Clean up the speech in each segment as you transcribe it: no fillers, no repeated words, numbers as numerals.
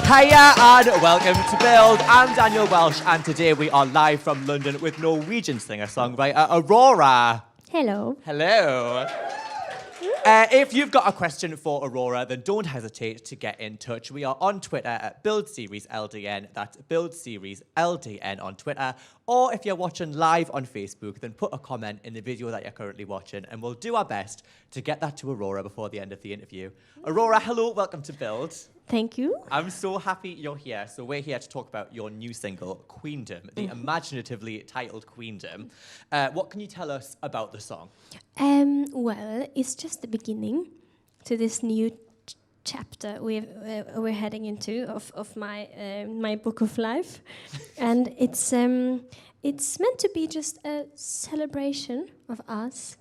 Hiya and welcome to Build. I'm Daniel Welsh and today we are live from London with Norwegian singer-songwriter Aurora. Hello. Hello. If you've got a question for Aurora, then don't hesitate to get in touch. We are on Twitter at BuildSeriesLDN. That's BuildSeriesLDN on Twitter. Or if you're watching live on Facebook, then put a comment in the video that you're currently watching, and we'll do our best to get that to Aurora before the end of the interview. Aurora, hello, welcome to Build. Thank you. I'm so happy you're here. So we're here to talk about your new single, Queendom, the imaginatively titled Queendom. What can you tell us about the song? Well, it's just the beginning to this new chapter we're heading into of my book of life, and it's meant to be just a celebration of us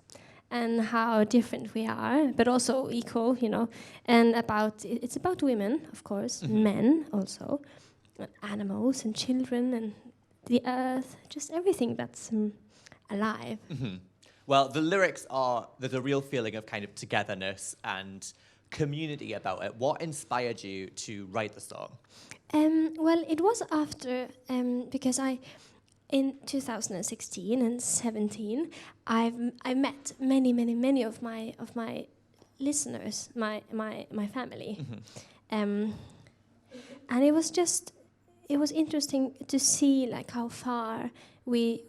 and how different we are, but also equal, you know, and it's about women, of course, men also, and animals and children and the earth, just everything that's alive. Well, the lyrics there's a real feeling of kind of togetherness and community about it. What inspired you to write the song? Well, it was after, because in 2016 and 17, I met many of my listeners, my family, and it was interesting to see like how far we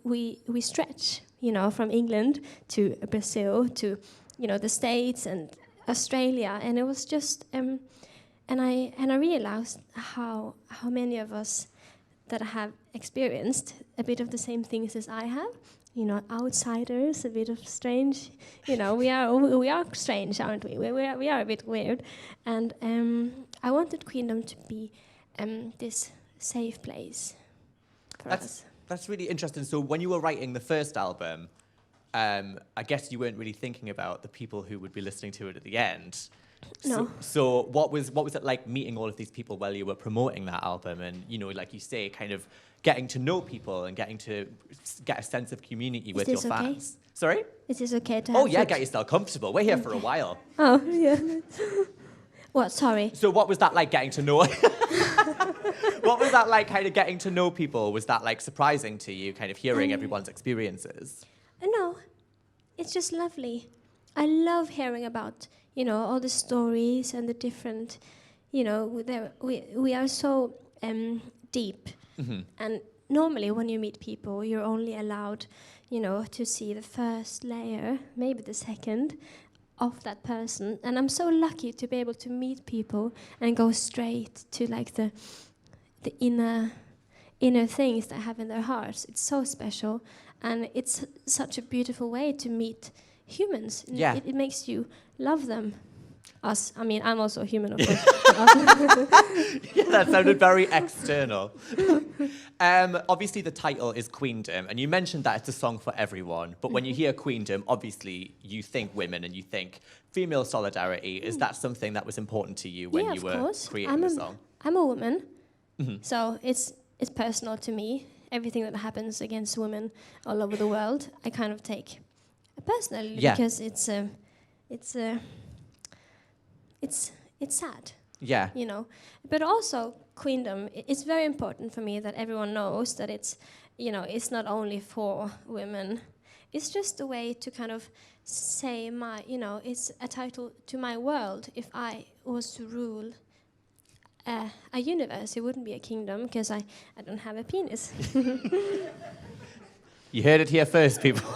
stretch, you know, from England to Brazil to, you know, the States and Australia, and it was just and I realized how many of us that have experienced a bit of the same things as I have, you know, outsiders, a bit of strange, you know, we are strange, aren't we? We are a bit weird, and I wanted Queendom to be this safe place for us. That's really interesting. So when you were writing the first album, I guess you weren't really thinking about the people who would be listening to it at the end. No. So what was it like meeting all of these people while you were promoting that album, and, you know, like you say, kind of getting to know people and getting to get a sense of community with your fans? Okay? Sorry? Is this okay to have Oh yeah, get yourself comfortable. We're here for a while. Oh yeah. What? Sorry. So what was that like getting to know? What was that like, kind of getting to know people? Was that like surprising to you, kind of hearing everyone's experiences? No, it's just lovely. I love hearing about, you know, all the stories and the different, you know, we are so deep. And normally when you meet people, you're only allowed, you know, to see the first layer, maybe the second, of that person. And I'm so lucky to be able to meet people and go straight to like the inner things they have in their hearts. It's so special, and it's such a beautiful way to meet humans. Yeah. It makes you love them. Us. I mean, I'm also a human, of course. Yeah, that sounded very external. Obviously, the title is Queendom, and you mentioned that it's a song for everyone. But when you hear Queendom, obviously, you think women and you think female solidarity. Is that something that was important to you when you were creating the song? I'm a woman, so it's personal to me. Everything that happens against women all over the world, I kind of take personally, because it's sad. Yeah. You know, but also Queendom. It's very important for me that everyone knows that it's, you know, it's not only for women. It's just a way to kind of say it's a title to my world. If I was to rule a universe, it wouldn't be a kingdom, because I don't have a penis. You heard it here first, people.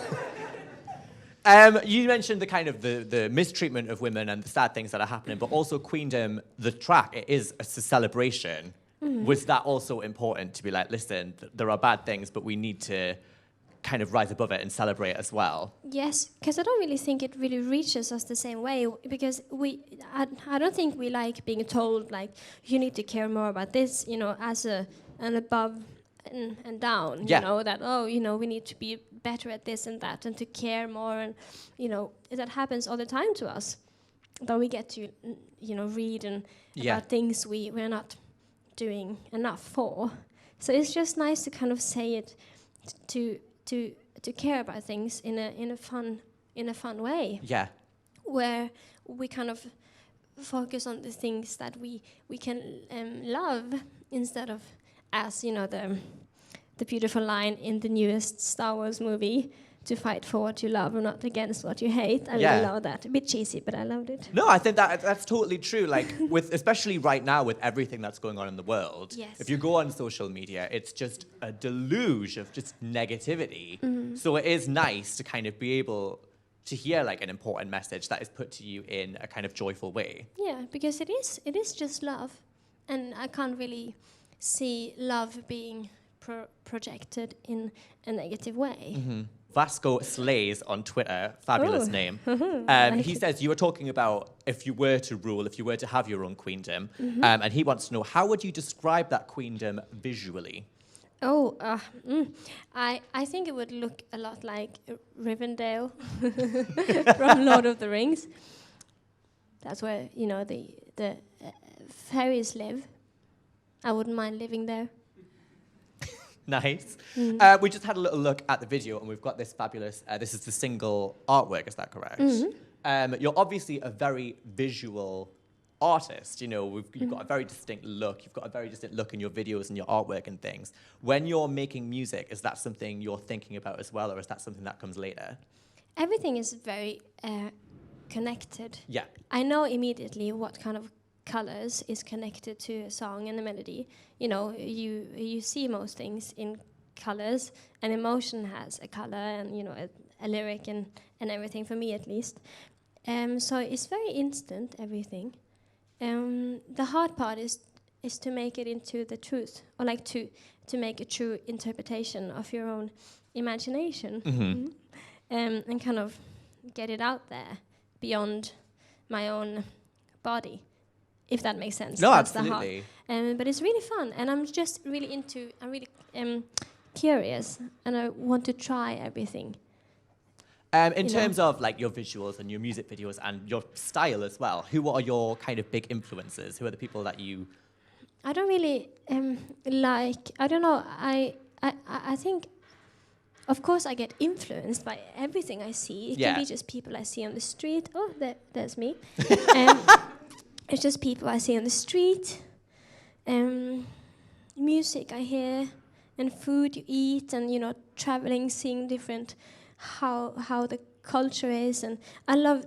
You mentioned the kind of the mistreatment of women and the sad things that are happening, but also Queendom, the track, it's a celebration. Was that also important to be like, listen, there are bad things, but we need to kind of rise above it and celebrate as well? Yes, because I don't really think it really reaches us the same way, because I don't think we like being told, like, you need to care more about this, you know, as an above and down, you know, that, oh, you know, we need to be better at this and that and to care more, and, you know, that happens all the time to us, though we get to, you know, read and about things we're not doing enough for. So it's just nice to kind of say it, to care about things in a fun way. Yeah. Where we kind of focus on the things that we can love, instead of, as you know, the beautiful line in the newest Star Wars movie, to fight for what you love or not against what you hate. I really love that. A bit cheesy, but I loved it. No, I think that's totally true. Like, especially right now with everything that's going on in the world, if you go on social media, it's just a deluge of just negativity. So it is nice to kind of be able to hear like an important message that is put to you in a kind of joyful way. Yeah, because it is just love, and I can't really see love being projected in a negative way. Vasco Slays on Twitter, fabulous name. He says, you were talking about if you were to rule, if you were to have your own queendom, and he wants to know, how would you describe that queendom visually? I think it would look a lot like Rivendell from Lord of the Rings. That's where, you know, the fairies live. I wouldn't mind living there. Nice. We just had a little look at the video, and we've got this fabulous, this is the single artwork, is that correct? You're obviously a very visual artist. You know, you've got a very distinct look. You've got a very distinct look in your videos and your artwork and things. When you're making music, is that something you're thinking about as well, or is that something that comes later? Everything is very connected. Yeah. I know immediately what kind of colors is connected to a song and a melody. You know, you see most things in colors, and emotion has a color, and you know, a lyric and everything, for me at least. So it's very instant, everything. The hard part is to make it into the truth, or like to make a true interpretation of your own imagination, and kind of get it out there beyond my own body, if that makes sense. No, that's absolutely. But it's really fun, and I'm just really I'm really curious, and I want to try everything. In terms of like your visuals and your music videos and your style as well, who are your kind of big influences? Who are the people that you... I don't really like... I don't know. I think, of course, I get influenced by everything I see. It can be just people I see on the street. Oh, there's me. It's just people I see on the street. Music I hear, and food you eat, and, you know, traveling, seeing different... how the culture is, and I love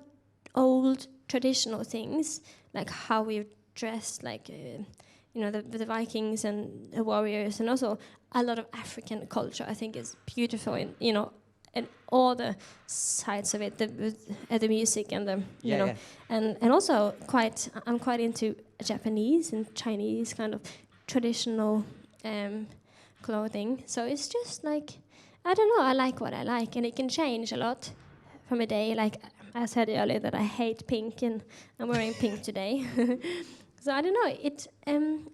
old traditional things, like how we dressed, like you know, the Vikings and the warriors, and also a lot of African culture. I think is beautiful, in, you know, and all the sides of it, the music and the you know, and also I'm quite into Japanese and Chinese kind of traditional clothing. So it's just like, I don't know, I like what I like, and it can change a lot from a day. Like I said earlier that I hate pink, and I'm wearing pink today. So I don't know,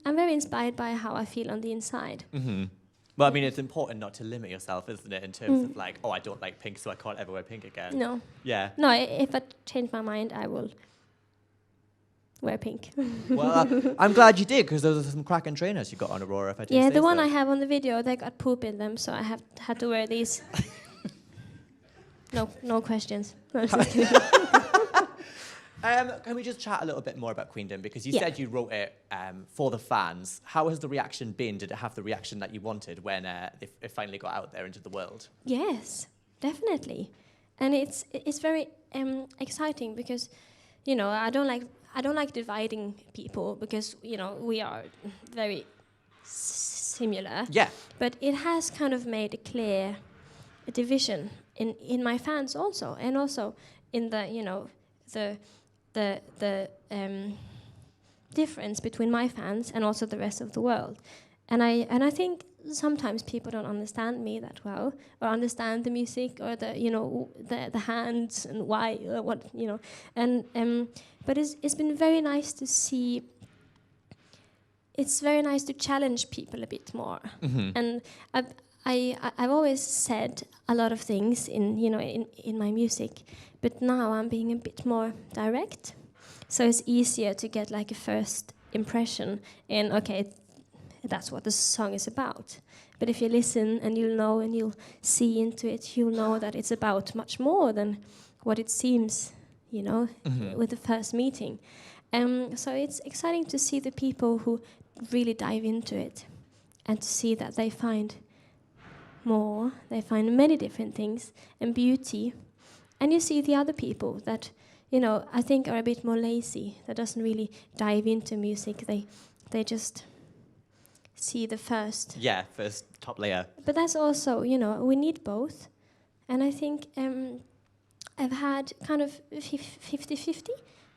I'm very inspired by how I feel on the inside. Well, I mean, it's important not to limit yourself, isn't it, in terms of like, oh, I don't like pink, so I can't ever wear pink again. No. Yeah. No, if I change my mind, I will wear pink. Well, I'm glad you did, because those are some cracking trainers you got on Aurora. If I didn't say the one so. I have on the video, they got poop in them, so I had to wear these. No questions. No, just kidding. Can we just chat a little bit more about Queendom? Because you said you wrote it for the fans. How has the reaction been? Did it have the reaction that you wanted when it finally got out there into the world? Yes, definitely. And it's very exciting, because, you know, I don't like dividing people, because, you know, we are very similar. Yeah. But it has kind of made a clear division in my fans also, and also in the, you know, the difference between my fans and also the rest of the world. And I think sometimes people don't understand me that well, or understand the music, or the, you know, the hands and why, what, you know. And but it's been very nice to see. It's very nice to challenge people a bit more. And I've always said a lot of things in my music, but now I'm being a bit more direct, so it's easier to get like a first impression in, okay, that's what the song is about. But if you listen and you'll know and you'll see into it, you'll know that it's about much more than what it seems, you know, with the first meeting. So it's exciting to see the people who really dive into it and to see that they find more, they find many different things and beauty. And you see the other people that, I think are a bit more lazy, that doesn't really dive into music. They just see the first. Yeah, first top layer. But that's also, we need both. And I think I've had kind of 50-50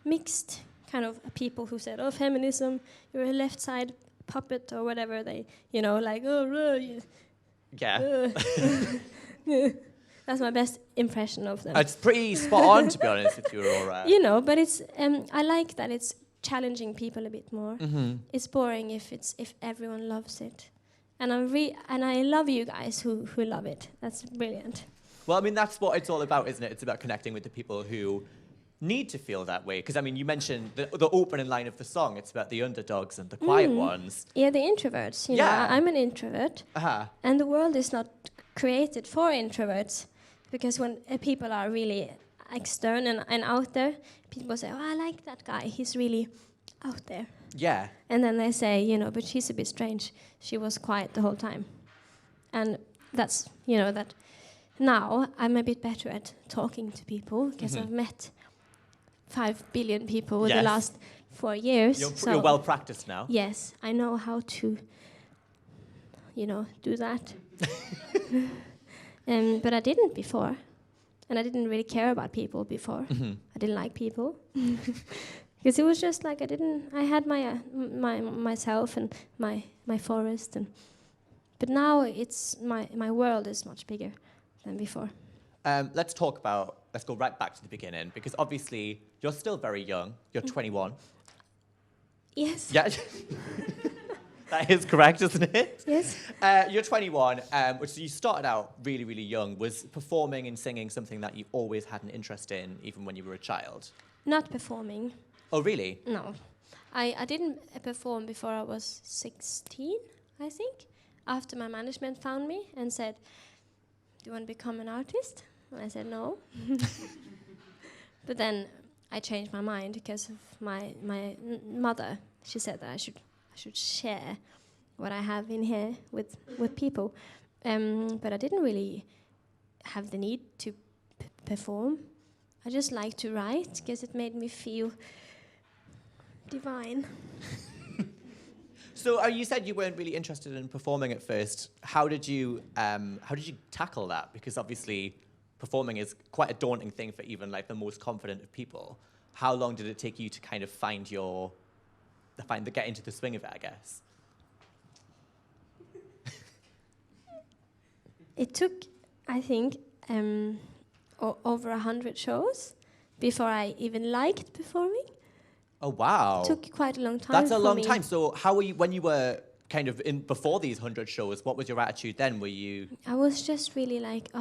mixed kind of people who said, oh, feminism, you're a left side puppet or whatever. They, like, oh, Yeah. That's my best impression of them. It's pretty spot on, to be honest with you, Aurora. But it's I like that it's challenging people a bit more. Mm-hmm. It's boring if everyone loves it, and I love you guys who love it. That's brilliant. Well, I mean, that's what it's all about, isn't it? It's about connecting with the people who need to feel that way. Because, I mean, you mentioned the opening line of the song. It's about the underdogs and the quiet ones. Yeah, the introverts. Yeah. I'm an introvert, and the world is not created for introverts. Because when people are really external and out there, people say, oh, I like that guy. He's really out there. Yeah. And then they say, but she's a bit strange. She was quiet the whole time. And that's, that now I'm a bit better at talking to people because I've met 5 billion people the last 4 years. You're well practiced now. Yes, I know how to, do that. But I didn't before. And I didn't really care about people before. Mm-hmm. I didn't like people. Because it was just like I had myself and my forest. But now my world is much bigger than before. Let's go right back to the beginning, because obviously you're still very young. You're 21. Yes. Yeah. That is correct, isn't it? Yes. You're 21, which you started out really, really young. Was performing and singing something that you always had an interest in, even when you were a child? Not performing. Oh, really? No. I didn't perform before I was 16, I think. After my management found me and said, do you want to become an artist? And I said no. But then I changed my mind because of my mother. She said that I should share what I have in here with people. But I didn't really have the need to perform. I just like to write because it made me feel divine. So you said you weren't really interested in performing at first. How did you tackle that? Because obviously performing is quite a daunting thing for even like the most confident of people. How long did it take you to kind of get into the swing of it, I guess? It took, I think, over 100 shows before I even liked performing. Oh, wow. It took quite a long time. That's a long me. time. So how were you, when you were kind of in before these 100 shows, what was your attitude then? Were you... I was just really like, do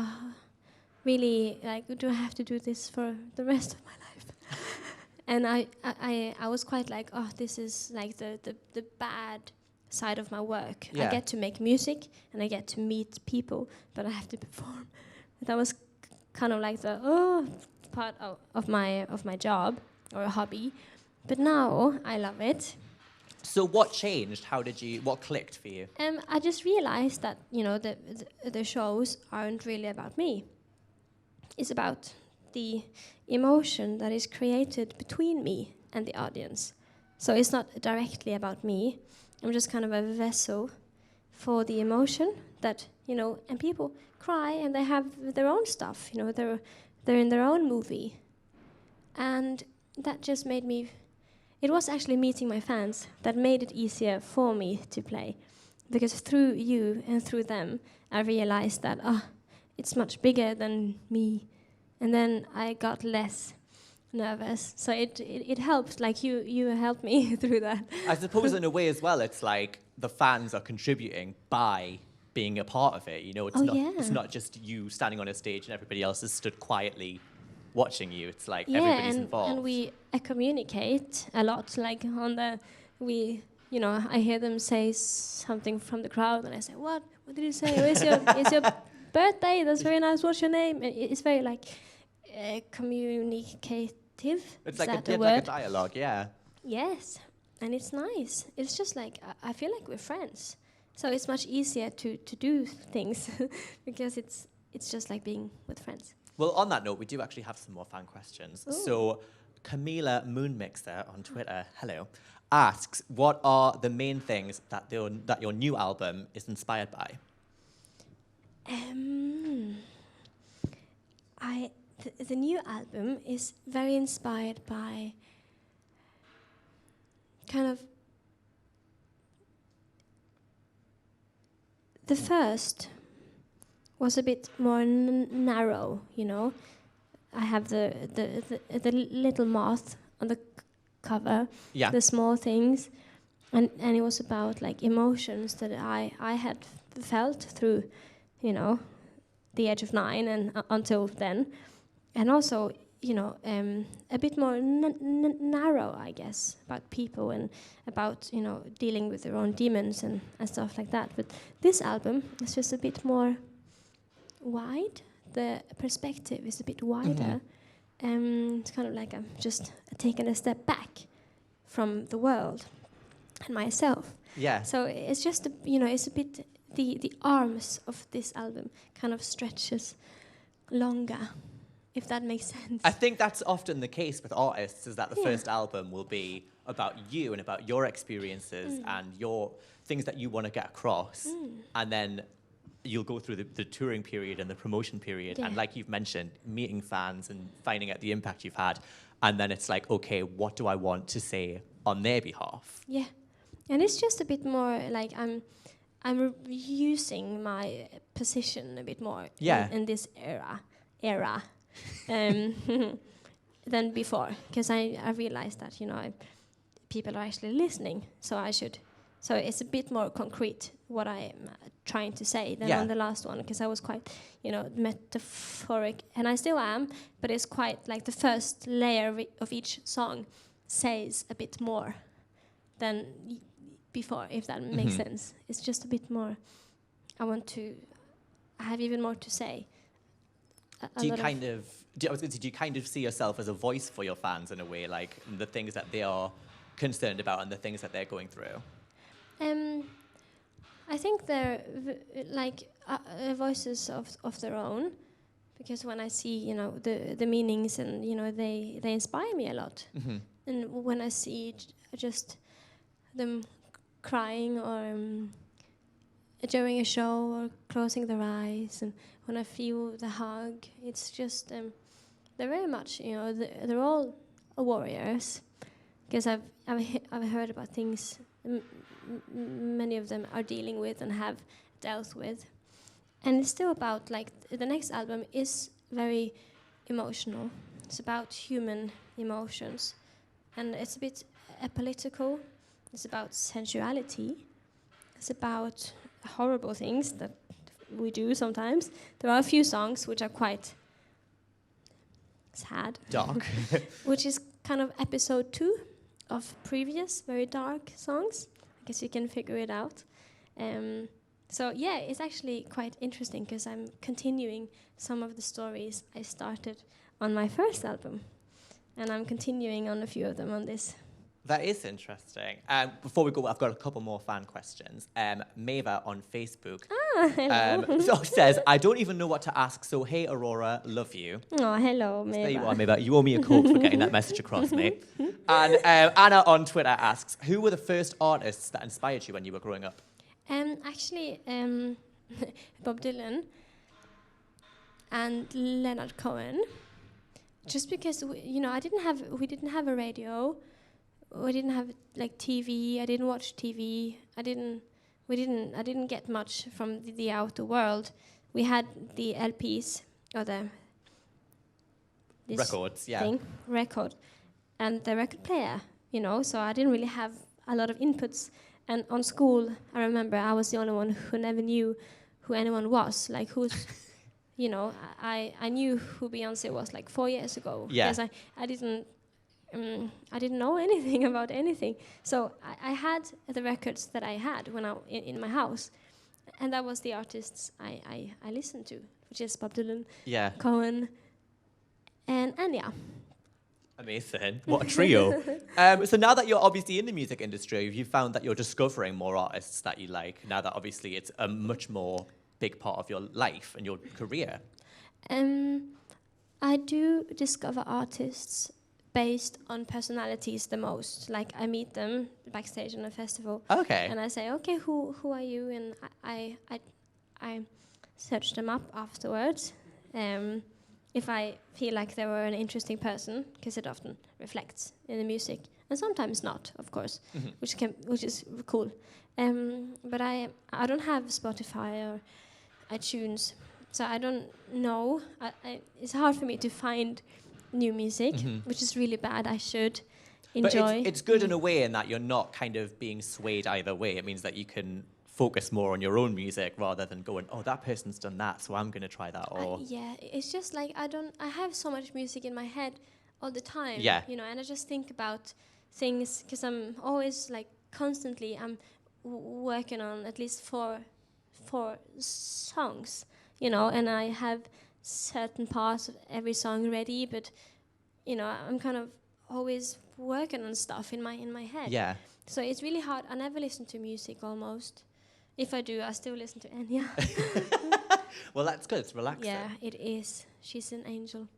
I have to do this for the rest of my life? And I was quite like, this is like the bad side of my work. Yeah. I get to make music and I get to meet people, but I have to perform. That was kind of like the part of my job or a hobby. But now I love it. So what changed? What clicked for you? I just realized that, the shows aren't really about me. It's about the emotion that is created between me and the audience. So it's not directly about me. I'm just kind of a vessel for the emotion that, and people cry and they have their own stuff, they're in their own movie. And that just made me, it was actually meeting my fans that made it easier for me to play. Because through you and through them, I realized that, it's much bigger than me. And then I got less nervous. So it helped, like you helped me through that. I suppose in a way as well, it's like the fans are contributing by being a part of it. It's not just you standing on a stage and everybody else has stood quietly watching you. It's like everybody's involved. And we communicate a lot. Like I hear them say something from the crowd and I say, what did you say? It's your birthday. That's very nice. What's your name? It's very like communicative. It's like a dialogue, yeah. Yes, and it's nice. It's just like I feel like we're friends, so it's much easier to do things because it's just like being with friends. Well, on that note, we do actually have some more fan questions. Ooh. So, Camila Moonmixer on Twitter, hello, asks, what are the main things that your new album is inspired by? The new album is very inspired by kind of the first was a bit more narrow, you know. I have the little moth on the cover, Yeah. the small things, and it was about like emotions that I had felt through, you know, the age of 9 and until then, and also, you know, a bit more narrow, I guess, about people and about, you know, dealing with their own demons and stuff like that. But this album is just a bit more wide. The perspective is a bit wider. It's kind of like I'm just taking a step back from the world and myself. Yeah. So it's just, you know, it's a bit, the arms of this album kind of stretches longer, if that makes sense. I think that's often the case with artists, is that the first album will be about you and about your experiences and your things that you want to get across. And then you'll go through the touring period and the promotion period. And like you've mentioned, meeting fans and finding out the impact you've had. And then it's like, okay, what do I want to say on their behalf? Yeah. And it's just a bit more like I'm using my position a bit more in this era than before, because I realized that, you know, people are actually listening, so it's a bit more concrete what I'm trying to say than on the last one, because I was quite, you know, metaphoric, and I still am, but it's quite like the first layer of each song says a bit more than before, if that makes sense. It's just a bit more, I have even more to say. Do you kind of see yourself as a voice for your fans in a way, like the things that they are concerned about and the things that they're going through? I think they're voices of their own, because when I see, you know, the meanings, and, you know, they inspire me a lot. And when I see just them crying or during a show or closing their eyes, and when I feel the hug, it's just they're very much, you know, they're all warriors, because I've heard about things many of them are dealing with and have dealt with, and it's still about, like, the next album is very emotional. It's about human emotions, and it's a bit apolitical. It's about sensuality. It's about horrible things that we do sometimes. There are a few songs which are quite sad. Dark. Which is kind of episode 2 of previous very dark songs. I guess you can figure it out. So yeah, it's actually quite interesting, because I'm continuing some of the stories I started on my first album. And I'm continuing on a few of them on this. That is interesting. Before we go, I've got a couple more fan questions. Maeva on Facebook so says, I don't even know what to ask, so hey, Aurora, love you. Oh, hello, Maeva. There you are, Maeva. You owe me a Coke for getting that message across, mate. And Anna on Twitter asks, who were the first artists that inspired you when you were growing up? Actually, Bob Dylan and Leonard Cohen. Just because, you know, we didn't have a radio. We didn't have, like, TV. I didn't watch TV. I didn't get much from the outer world. We had the LPs, or this Records, record, and the record player, you know, so I didn't really have a lot of inputs. And on school, I remember I was the only one who never knew who anyone was, like who's, you know, I knew who Beyonce was like 4 years ago. Yeah. Because I didn't know anything about anything. So I had the records that I had when in my house, and that was the artists I listened to, which is Bob Dylan, Cohen, and Anya. Amazing. What a trio. So now that you're obviously in the music industry, have you found that you're discovering more artists that you like, now that obviously it's a much more big part of your life and your career? I do discover artists based on personalities the most. Like I meet them backstage on a festival. Okay. And I say, okay, who are you? And I search them up afterwards. If I feel like they were an interesting person, because it often reflects in the music, and sometimes not, of course, which is cool. But I don't have Spotify or iTunes, so I don't know. It's hard for me to find new music, which is really bad. I should enjoy. But it's good in a way in that you're not kind of being swayed either way. It means that you can focus more on your own music rather than going, oh, that person's done that, so I'm going to try that. Or yeah, it's just like I have so much music in my head all the time. Yeah. You know, and I just think about things because I'm always like constantly I'm working on at least four songs, you know, and I have certain parts of every song ready, but you know, I'm kind of always working on stuff in my head. Yeah. So it's really hard. I never listen to music almost. If I do, I still listen to Enya. Well, that's good. It's relaxing. Yeah, it is. She's an angel.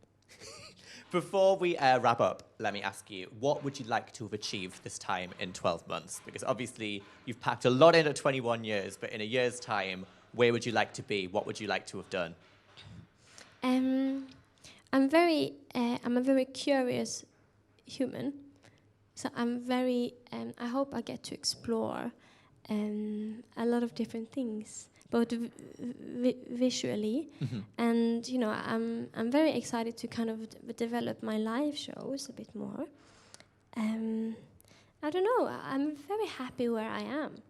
Before we wrap up, let me ask you, what would you like to have achieved this time in 12 months? Because obviously you've packed a lot into 21 years, but in a year's time, where would you like to be? What would you like to have done? I'm a very curious human. So I hope I get to explore a lot of different things, both visually, and you know, I'm very excited to kind of develop my live shows a bit more. I don't know. I'm very happy where I am.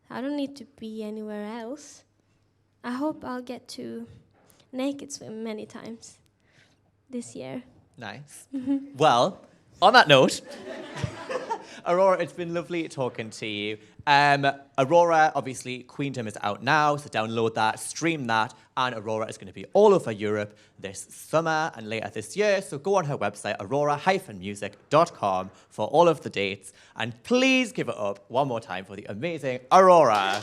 I don't need to be anywhere else. I hope I'll get to naked swim many times this year. Nice. Well, on that note, Aurora, it's been lovely talking to you. Aurora, obviously, Queendom is out now, so download that, stream that, and Aurora is going to be all over Europe this summer and later this year, so go on her website, aurora-music.com, for all of the dates, and please give it up one more time for the amazing Aurora.